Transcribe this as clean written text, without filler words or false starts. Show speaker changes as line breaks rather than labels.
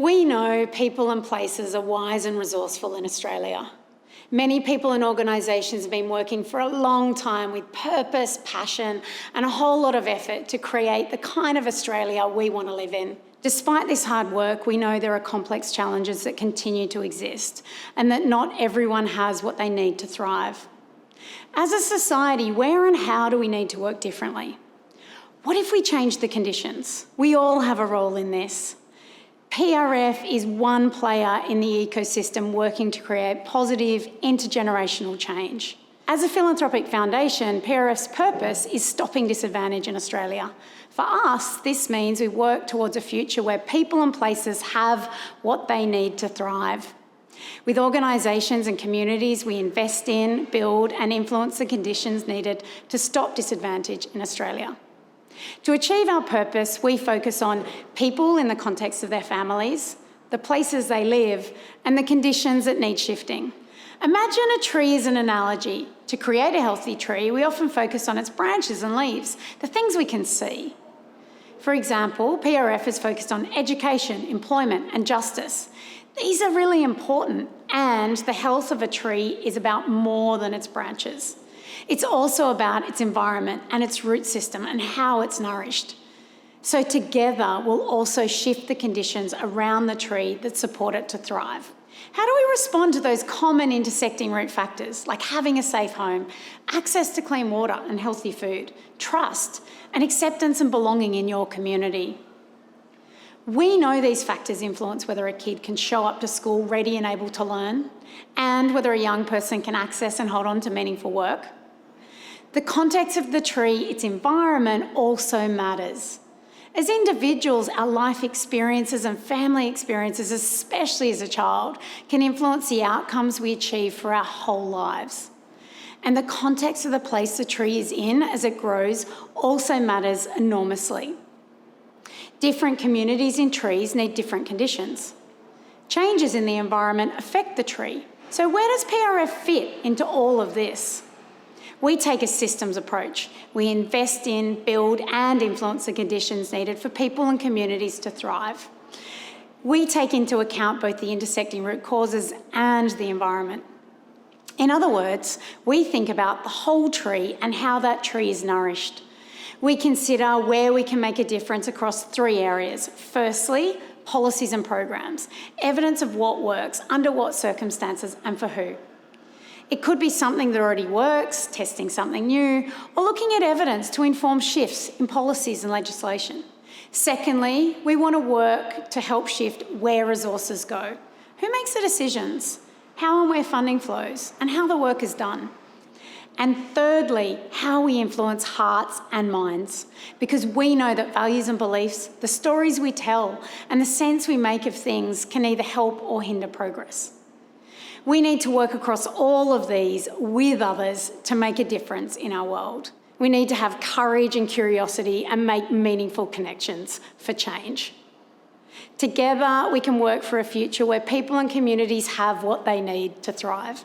We know people and places are wise and resourceful in Australia. Many people and organisations have been working for a long time with purpose, passion, and a whole lot of effort to create the kind of Australia we want to live in. Despite this hard work, we know there are complex challenges that continue to exist and that not everyone has what they need to thrive. As a society, where and how do we need to work differently? What if we change the conditions? We all have a role in this. PRF is one player in the ecosystem working to create positive intergenerational change. As a philanthropic foundation, PRF's purpose is stopping disadvantage in Australia. For us, this means we work towards a future where people and places have what they need to thrive. With organisations and communities, we invest in, build and influence the conditions needed to stop disadvantage in Australia. To achieve our purpose, we focus on people in the context of their families, the places they live, and the conditions that need shifting. Imagine a tree as an analogy. To create a healthy tree, we often focus on its branches and leaves, the things we can see. For example, PRF is focused on education, employment, and justice. These are really important, and the health of a tree is about more than its branches. It's also about its environment and its root system and how it's nourished. So together, we'll also shift the conditions around the tree that support it to thrive. How do we respond to those common intersecting root factors, like having a safe home, access to clean water and healthy food, trust, and acceptance and belonging in your community? We know these factors influence whether a kid can show up to school ready and able to learn, and whether a young person can access and hold on to meaningful work. The context of the tree, its environment, also matters. As individuals, our life experiences and family experiences, especially as a child, can influence the outcomes we achieve for our whole lives. And the context of the place the tree is in as it grows also matters enormously. Different communities in trees need different conditions. Changes in the environment affect the tree. So where does PRF fit into all of this? We take a systems approach. We invest in, build and influence the conditions needed for people and communities to thrive. We take into account both the intersecting root causes and the environment. In other words, we think about the whole tree and how that tree is nourished. We consider where we can make a difference across three areas. Firstly, policies and programs, evidence of what works, under what circumstances and for who. It could be something that already works, testing something new, or looking at evidence to inform shifts in policies and legislation. Secondly, we want to work to help shift where resources go. Who makes the decisions? How and where funding flows, and how the work is done. And thirdly, how we influence hearts and minds, because we know that values and beliefs, the stories we tell, and the sense we make of things can either help or hinder progress. We need to work across all of these with others to make a difference in our world. We need to have courage and curiosity and make meaningful connections for change. Together, we can work for a future where people and communities have what they need to thrive.